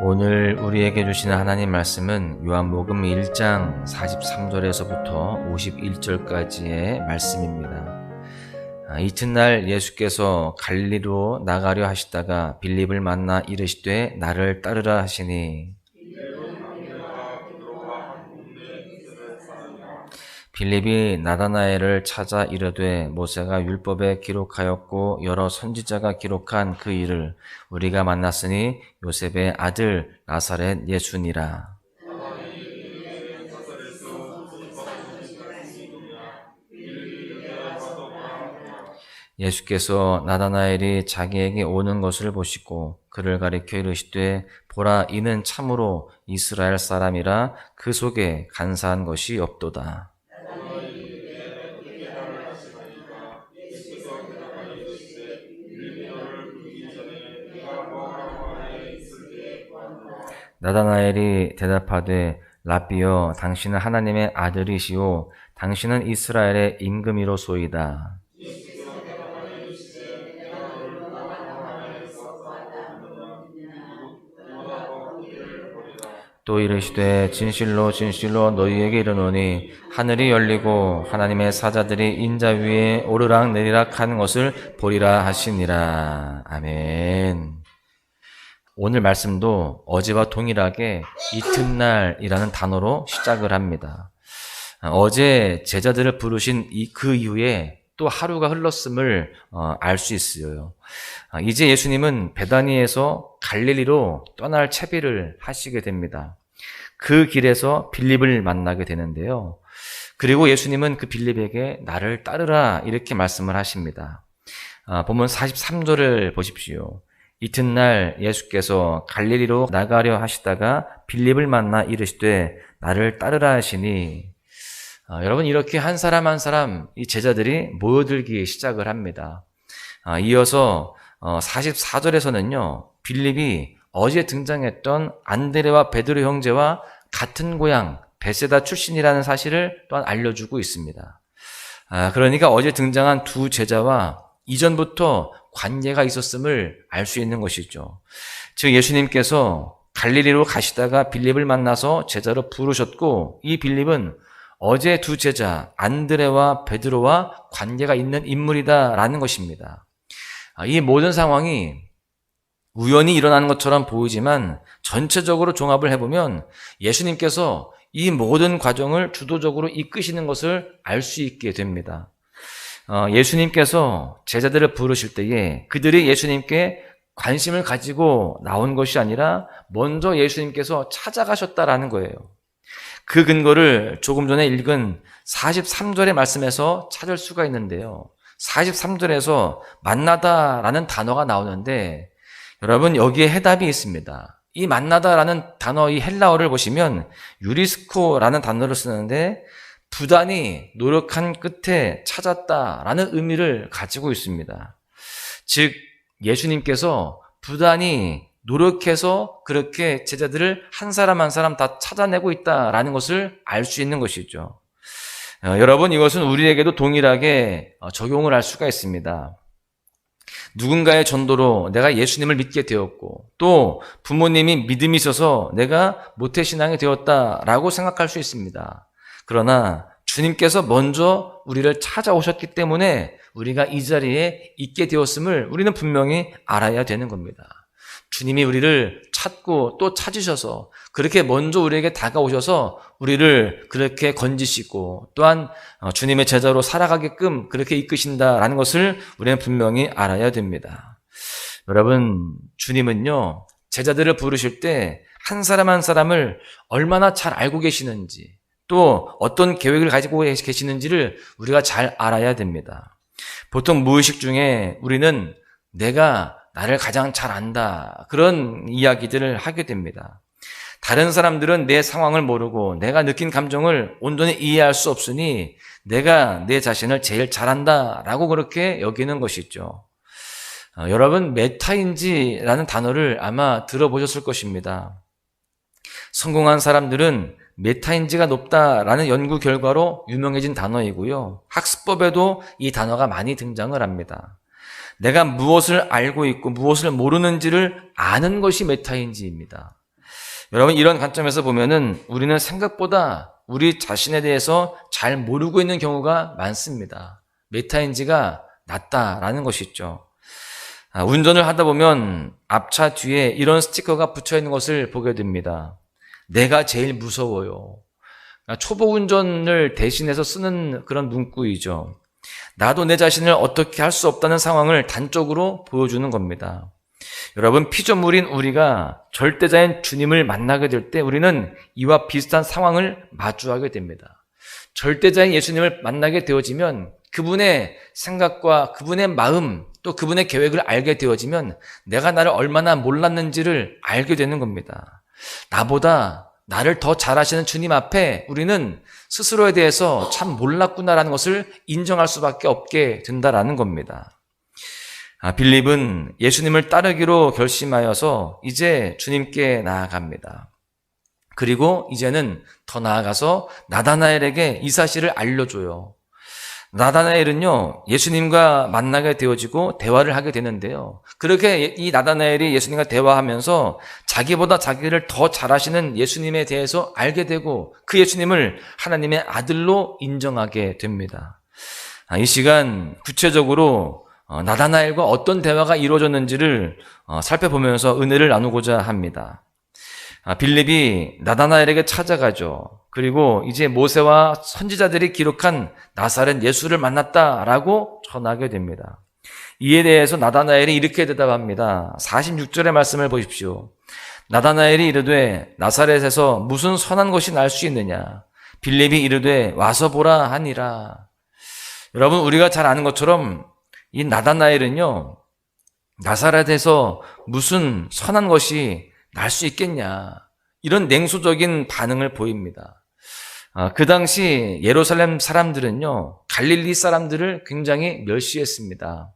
오늘 우리에게 주시는 하나님 말씀은 요한복음 1장 43절에서부터 51절까지의 말씀입니다. 이튿날 예수께서 갈릴리로 나가려 하시다가 빌립을 만나 이르시되 나를 따르라 하시니 빌립이 나다나엘을 찾아 이르되 모세가 율법에 기록하였고 여러 선지자가 기록한 그 일을 우리가 만났으니 요셉의 아들 나사렛 예수니라. 예수께서 나다나엘이 자기에게 오는 것을 보시고 그를 가리켜 이르시되 보라 이는 참으로 이스라엘 사람이라 그 속에 간사한 것이 없도다. 나다나엘이 대답하되 라삐여 당신은 하나님의 아들이시오 당신은 이스라엘의 임금이로소이다. 또 이르시되 진실로 진실로 너희에게 이르노니 하늘이 열리고 하나님의 사자들이 인자 위에 오르락 내리락 하는 것을 보리라 하시니라. 아멘. 오늘 말씀도 어제와 동일하게 이튿날이라는 단어로 시작을 합니다. 어제 제자들을 부르신 그 이후에 또 하루가 흘렀음을 알 수 있어요. 이제 예수님은 베다니에서 갈릴리로 떠날 채비를 하시게 됩니다. 그 길에서 빌립을 만나게 되는데요. 그리고 예수님은 그 빌립에게 나를 따르라 이렇게 말씀을 하십니다. 본문 43절을 보십시오. 이튿날 예수께서 갈릴리로 나가려 하시다가 빌립을 만나 이르시되 나를 따르라 하시니 여러분 이렇게 한 사람 한 사람 이 제자들이 모여들기 시작을 합니다. 이어서 44절에서는요. 빌립이 어제 등장했던 안드레와 베드로 형제와 같은 고향 베세다 출신이라는 사실을 또한 알려주고 있습니다. 그러니까 어제 등장한 두 제자와 이전부터 관계가 있었음을 알 수 있는 것이죠. 즉 예수님께서 갈릴리로 가시다가 빌립을 만나서 제자로 부르셨고 이 빌립은 어제 두 제자 안드레와 베드로와 관계가 있는 인물이다라는 것입니다. 이 모든 상황이 우연히 일어나는 것처럼 보이지만 전체적으로 종합을 해보면 예수님께서 이 모든 과정을 주도적으로 이끄시는 것을 알 수 있게 됩니다. 예수님께서 제자들을 부르실 때에 그들이 예수님께 관심을 가지고 나온 것이 아니라 먼저 예수님께서 찾아가셨다라는 거예요. 그 근거를 조금 전에 읽은 43절의 말씀에서 찾을 수가 있는데요. 43절에서 만나다라는 단어가 나오는데 여러분 여기에 해답이 있습니다. 이 만나다라는 단어 이 헬라어를 보시면 유리스코라는 단어를 쓰는데 부단히 노력한 끝에 찾았다라는 의미를 가지고 있습니다. 즉 예수님께서 부단히 노력해서 그렇게 제자들을 한 사람 한 사람 다 찾아내고 있다라는 것을 알 수 있는 것이죠. 여러분 이것은 우리에게도 동일하게 적용을 할 수가 있습니다. 누군가의 전도로 내가 예수님을 믿게 되었고 또 부모님이 믿음이 있어서 내가 모태신앙이 되었다라고 생각할 수 있습니다. 그러나 주님께서 먼저 우리를 찾아오셨기 때문에 우리가 이 자리에 있게 되었음을 우리는 분명히 알아야 되는 겁니다. 주님이 우리를 찾고 또 찾으셔서 그렇게 먼저 우리에게 다가오셔서 우리를 그렇게 건지시고 또한 주님의 제자로 살아가게끔 그렇게 이끄신다라는 것을 우리는 분명히 알아야 됩니다. 여러분 주님은요 제자들을 부르실 때 한 사람 한 사람을 얼마나 잘 알고 계시는지 또 어떤 계획을 가지고 계시는지를 우리가 잘 알아야 됩니다. 보통 무의식 중에 우리는 내가 나를 가장 잘 안다 그런 이야기들을 하게 됩니다. 다른 사람들은 내 상황을 모르고 내가 느낀 감정을 온전히 이해할 수 없으니 내가 내 자신을 제일 잘한다라고 그렇게 여기는 것이죠. 여러분 메타인지라는 단어를 아마 들어보셨을 것입니다. 성공한 사람들은 메타인지가 높다라는 연구 결과로 유명해진 단어이고요. 학습법에도 이 단어가 많이 등장을 합니다. 내가 무엇을 알고 있고 무엇을 모르는지를 아는 것이 메타인지입니다. 여러분, 이런 관점에서 보면은 우리는 생각보다 우리 자신에 대해서 잘 모르고 있는 경우가 많습니다. 메타인지가 낮다라는 것이죠. 운전을 하다 보면 앞차 뒤에 이런 스티커가 붙여 있는 것을 보게 됩니다. 내가 제일 무서워요. 초보 운전을 대신해서 쓰는 그런 문구이죠. 나도 내 자신을 어떻게 할 수 없다는 상황을 단적으로 보여주는 겁니다. 여러분, 피조물인 우리가 절대자인 주님을 만나게 될 때 우리는 이와 비슷한 상황을 마주하게 됩니다. 절대자인 예수님을 만나게 되어지면 그분의 생각과 그분의 마음, 또 그분의 계획을 알게 되어지면 내가 나를 얼마나 몰랐는지를 알게 되는 겁니다. 나보다 나를 더 잘 아시는 주님 앞에 우리는 스스로에 대해서 참 몰랐구나라는 것을 인정할 수밖에 없게 된다라는 겁니다. 빌립은 예수님을 따르기로 결심하여서 이제 주님께 나아갑니다. 그리고 이제는 더 나아가서 나다나엘에게 이 사실을 알려줘요. 나다나엘은요, 예수님과 만나게 되어지고 대화를 하게 되는데요. 그렇게 이 나다나엘이 예수님과 대화하면서 자기보다 자기를 더 잘 아시는 예수님에 대해서 알게 되고 그 예수님을 하나님의 아들로 인정하게 됩니다. 이 시간 구체적으로 나다나엘과 어떤 대화가 이루어졌는지를 살펴보면서 은혜를 나누고자 합니다. 빌립이 나다나엘에게 찾아가죠. 그리고 이제 모세와 선지자들이 기록한 나사렛 예수를 만났다라고 전하게 됩니다. 이에 대해서 나다나엘이 이렇게 대답합니다. 46절의 말씀을 보십시오. 나다나엘이 이르되 나사렛에서 무슨 선한 것이 날 수 있느냐? 빌립이 이르되 와서 보라 하니라. 여러분, 우리가 잘 아는 것처럼 이 나다나엘은요, 나사렛에서 무슨 선한 것이 날 수 있겠냐, 이런 냉소적인 반응을 보입니다. 그 당시 예루살렘 사람들은요, 갈릴리 사람들을 굉장히 멸시했습니다.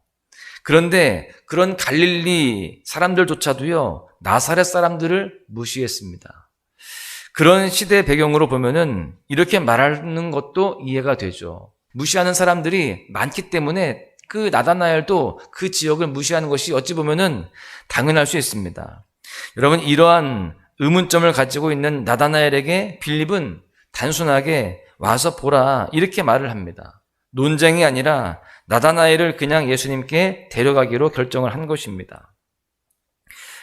그런데 그런 갈릴리 사람들조차도요, 나사렛 사람들을 무시했습니다. 그런 시대 배경으로 보면은 이렇게 말하는 것도 이해가 되죠. 무시하는 사람들이 많기 때문에 그 나다나엘도 그 지역을 무시하는 것이 어찌 보면은 당연할 수 있습니다. 여러분, 이러한 의문점을 가지고 있는 나다나엘에게 빌립은 단순하게 와서 보라 이렇게 말을 합니다. 논쟁이 아니라 나다나엘을 그냥 예수님께 데려가기로 결정을 한 것입니다.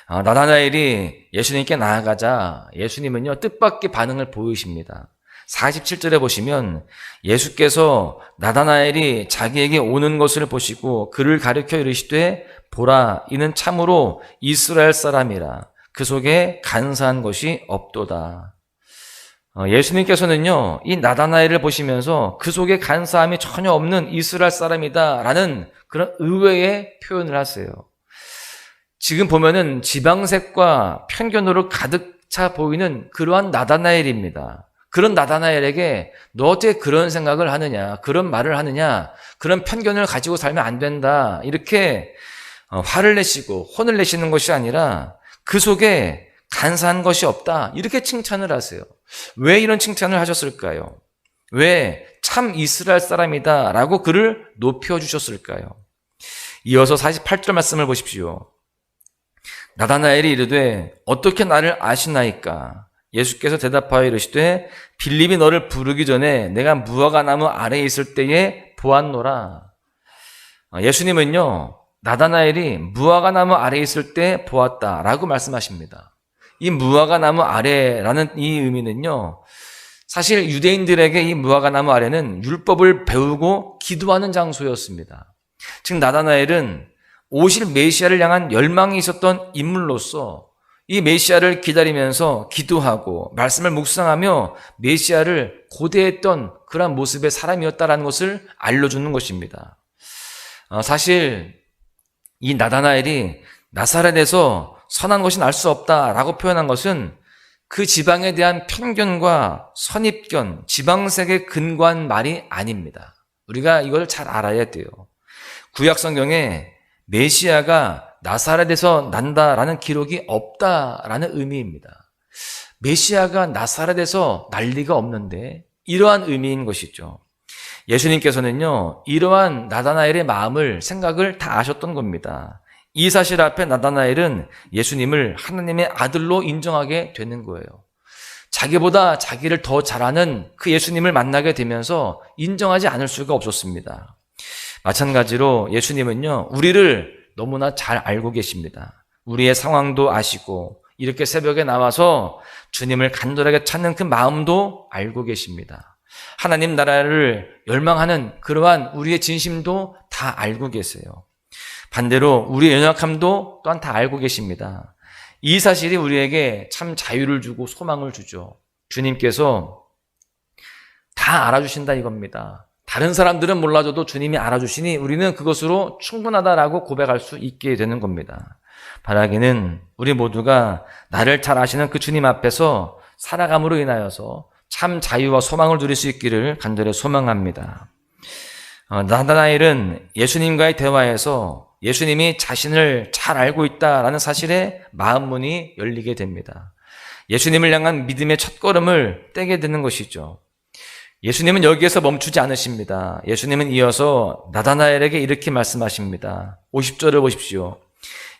나다나엘이 예수님께 나아가자 예수님은요, 뜻밖의 반응을 보이십니다. 47절에 보시면 예수께서 나다나엘이 자기에게 오는 것을 보시고 그를 가리켜 이르시되 보라, 이는 참으로 이스라엘 사람이라 그 속에 간사한 것이 없도다. 예수님께서는요, 이 나다나엘을 보시면서 그 속에 간사함이 전혀 없는 이스라엘 사람이다 라는 그런 의외의 표현을 하세요. 지금 보면은 지방색과 편견으로 가득 차 보이는 그러한 나다나엘입니다. 그런 나다나엘에게 너 어떻게 그런 생각을 하느냐, 그런 말을 하느냐, 그런 편견을 가지고 살면 안 된다, 이렇게 화를 내시고 혼을 내시는 것이 아니라 그 속에 간사한 것이 없다, 이렇게 칭찬을 하세요. 왜 이런 칭찬을 하셨을까요? 왜 참 이스라엘 사람이다 라고 그를 높여주셨을까요? 이어서 48절 말씀을 보십시오. 나다나엘이 이르되 어떻게 나를 아시나이까? 예수께서 대답하여 이르시되 빌립이 너를 부르기 전에 내가 무화과나무 아래에 있을 때에 보았노라. 예수님은요, 나다나엘이 무화과나무 아래에 있을 때 보았다라고 말씀하십니다. 이 무화과나무 아래라는 이 의미는요, 사실 유대인들에게 이 무화과나무 아래는 율법을 배우고 기도하는 장소였습니다. 즉 나다나엘은 오실 메시아를 향한 열망이 있었던 인물로서 이 메시아를 기다리면서 기도하고 말씀을 묵상하며 메시아를 고대했던 그런 모습의 사람이었다는 것을 알려주는 것입니다. 사실 이 나다나엘이 나사렛에서 선한 것이 날 수 없다라고 표현한 것은 그 지방에 대한 편견과 선입견, 지방색에 근거한 말이 아닙니다. 우리가 이걸 잘 알아야 돼요. 구약 성경에 메시아가 나사렛에서 난다라는 기록이 없다라는 의미입니다. 메시아가 나사렛에서 날 리가 없는데 이러한 의미인 것이죠. 예수님께서는요, 이러한 나다나엘의 마음을, 생각을 다 아셨던 겁니다. 이 사실 앞에 나다나엘은 예수님을 하나님의 아들로 인정하게 되는 거예요. 자기보다 자기를 더 잘아는 그 예수님을 만나게 되면서 인정하지 않을 수가 없었습니다. 마찬가지로 예수님은요, 우리를 너무나 잘 알고 계십니다. 우리의 상황도 아시고 이렇게 새벽에 나와서 주님을 간절하게 찾는 그 마음도 알고 계십니다. 하나님 나라를 열망하는 그러한 우리의 진심도 다 알고 계세요. 반대로 우리의 연약함도 또한 다 알고 계십니다. 이 사실이 우리에게 참 자유를 주고 소망을 주죠. 주님께서 다 알아주신다 이겁니다. 다른 사람들은 몰라줘도 주님이 알아주시니 우리는 그것으로 충분하다라고 고백할 수 있게 되는 겁니다. 바라기는 우리 모두가 나를 잘 아시는 그 주님 앞에서 살아감으로 인하여서 참 자유와 소망을 누릴 수 있기를 간절히 소망합니다. 나다나엘은 예수님과의 대화에서 예수님이 자신을 잘 알고 있다라는 사실에 마음문이 열리게 됩니다. 예수님을 향한 믿음의 첫걸음을 떼게 되는 것이죠. 예수님은 여기에서 멈추지 않으십니다. 예수님은 이어서 나다나엘에게 이렇게 말씀하십니다. 50절을 보십시오.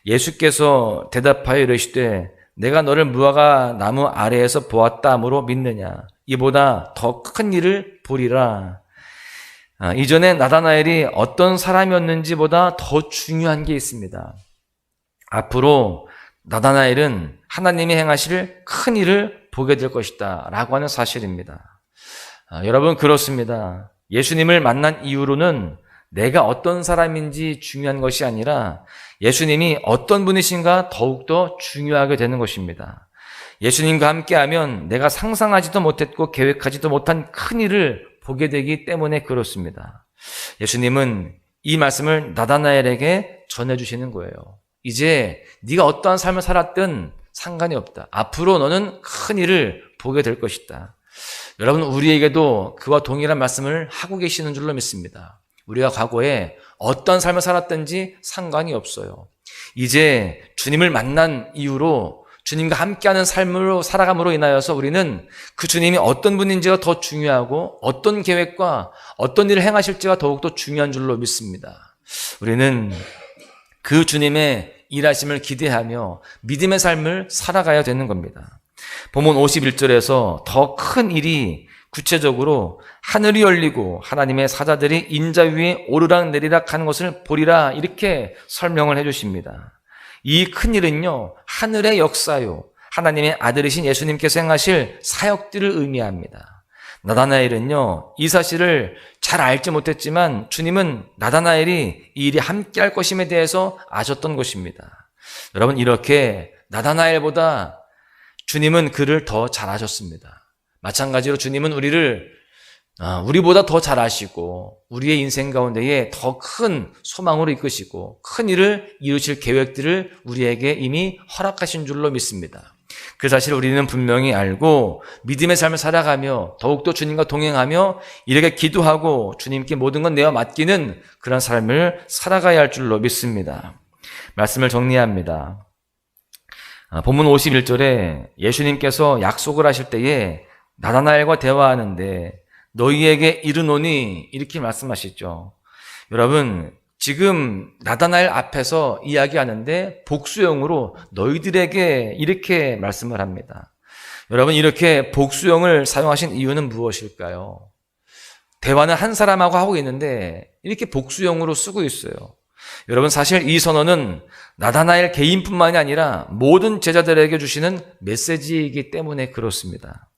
예수께서 대답하여 이르시되 내가 너를 무화과 나무 아래에서 보았다 함으로 믿느냐? 이보다 더 큰 일을 보리라. 이전에 나다나엘이 어떤 사람이었는지보다 더 중요한 게 있습니다. 앞으로 나다나엘은 하나님이 행하실 큰 일을 보게 될 것이다 라고 하는 사실입니다. 여러분 그렇습니다. 예수님을 만난 이후로는 내가 어떤 사람인지 중요한 것이 아니라 예수님이 어떤 분이신가 더욱더 중요하게 되는 것입니다. 예수님과 함께하면 내가 상상하지도 못했고 계획하지도 못한 큰 일을 보게 되기 때문에 그렇습니다. 예수님은 이 말씀을 나다나엘에게 전해주시는 거예요. 이제 네가 어떠한 삶을 살았든 상관이 없다. 앞으로 너는 큰 일을 보게 될 것이다. 여러분 우리에게도 그와 동일한 말씀을 하고 계시는 줄로 믿습니다. 우리가 과거에 어떤 삶을 살았든지 상관이 없어요. 이제 주님을 만난 이후로 주님과 함께하는 삶으로 살아감으로 인하여서 우리는 그 주님이 어떤 분인지가 더 중요하고 어떤 계획과 어떤 일을 행하실지가 더욱더 중요한 줄로 믿습니다. 우리는 그 주님의 일하심을 기대하며 믿음의 삶을 살아가야 되는 겁니다. 본문 51절에서 더 큰 일이 구체적으로 하늘이 열리고 하나님의 사자들이 인자 위에 오르락 내리락 하는 것을 보리라 이렇게 설명을 해주십니다. 이 큰일은요 하늘의 역사요 하나님의 아들이신 예수님께서 행하실 사역들을 의미합니다. 나다나엘은요 이 사실을 잘 알지 못했지만 주님은 나다나엘이 이 일이 함께 할 것임에 대해서 아셨던 것입니다. 여러분 이렇게 나다나엘보다 주님은 그를 더 잘 아셨습니다. 마찬가지로 주님은 우리보다 더 잘 아시고 우리의 인생 가운데에 더 큰 소망으로 이끄시고 큰 일을 이루실 계획들을 우리에게 이미 허락하신 줄로 믿습니다. 그 사실을 우리는 분명히 알고 믿음의 삶을 살아가며 더욱더 주님과 동행하며 이렇게 기도하고 주님께 모든 건 내어 맡기는 그런 삶을 살아가야 할 줄로 믿습니다. 말씀을 정리합니다. 본문 51절에 예수님께서 약속을 하실 때에 나다나엘과 대화하는데 너희에게 이르노니 이렇게 말씀하시죠. 여러분 지금 나다나엘 앞에서 이야기하는데 복수형으로 너희들에게 이렇게 말씀을 합니다. 여러분 이렇게 복수형을 사용하신 이유는 무엇일까요? 대화는 한 사람하고 하고 있는데 이렇게 복수형으로 쓰고 있어요. 여러분 사실 이 선언은 나다나엘 개인뿐만이 아니라 모든 제자들에게 주시는 메시지이기 때문에 그렇습니다.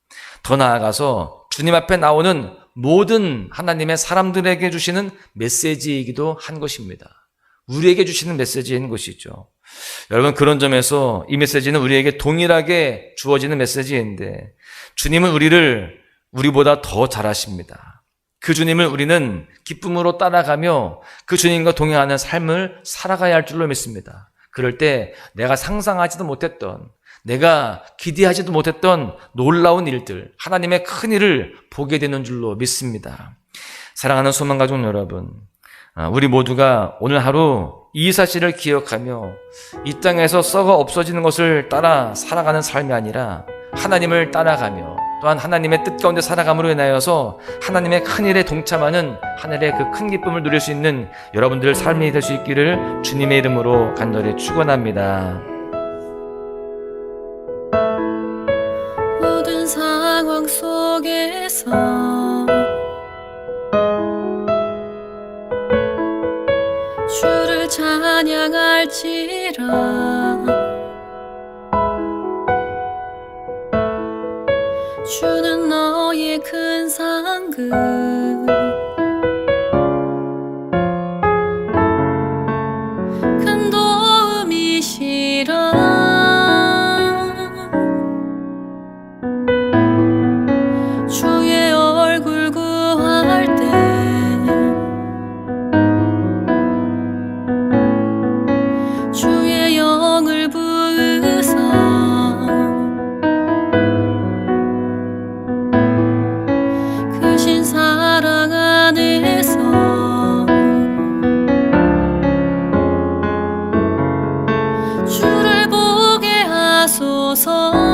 더 나아가서 주님 앞에 나오는 모든 하나님의 사람들에게 주시는 메시지이기도 한 것입니다. 우리에게 주시는 메시지인 것이죠. 여러분 그런 점에서 이 메시지는 우리에게 동일하게 주어지는 메시지인데 주님은 우리보다 더 잘 아십니다. 그 주님을 우리는 기쁨으로 따라가며 그 주님과 동행하는 삶을 살아가야 할 줄로 믿습니다. 그럴 때 내가 상상하지도 못했던 내가 기대하지도 못했던 놀라운 일들, 하나님의 큰 일을 보게 되는 줄로 믿습니다. 사랑하는 소망가족 여러분, 우리 모두가 오늘 하루 이 사실을 기억하며 이 땅에서 썩어 없어지는 것을 따라 살아가는 삶이 아니라 하나님을 따라가며 또한 하나님의 뜻 가운데 살아감으로 인하여서 하나님의 큰 일에 동참하는 하늘의 그 큰 기쁨을 누릴 수 있는 여러분들 삶이 될 수 있기를 주님의 이름으로 간절히 축원합니다. 모든 상황 속에서 주를 찬양할지라. 주는 너의 큰 상급, 큰 도움이시라. 주의 얼굴 구할 때 주의 영을 부으사 크신 사랑 안에서 주를 보게 하소서.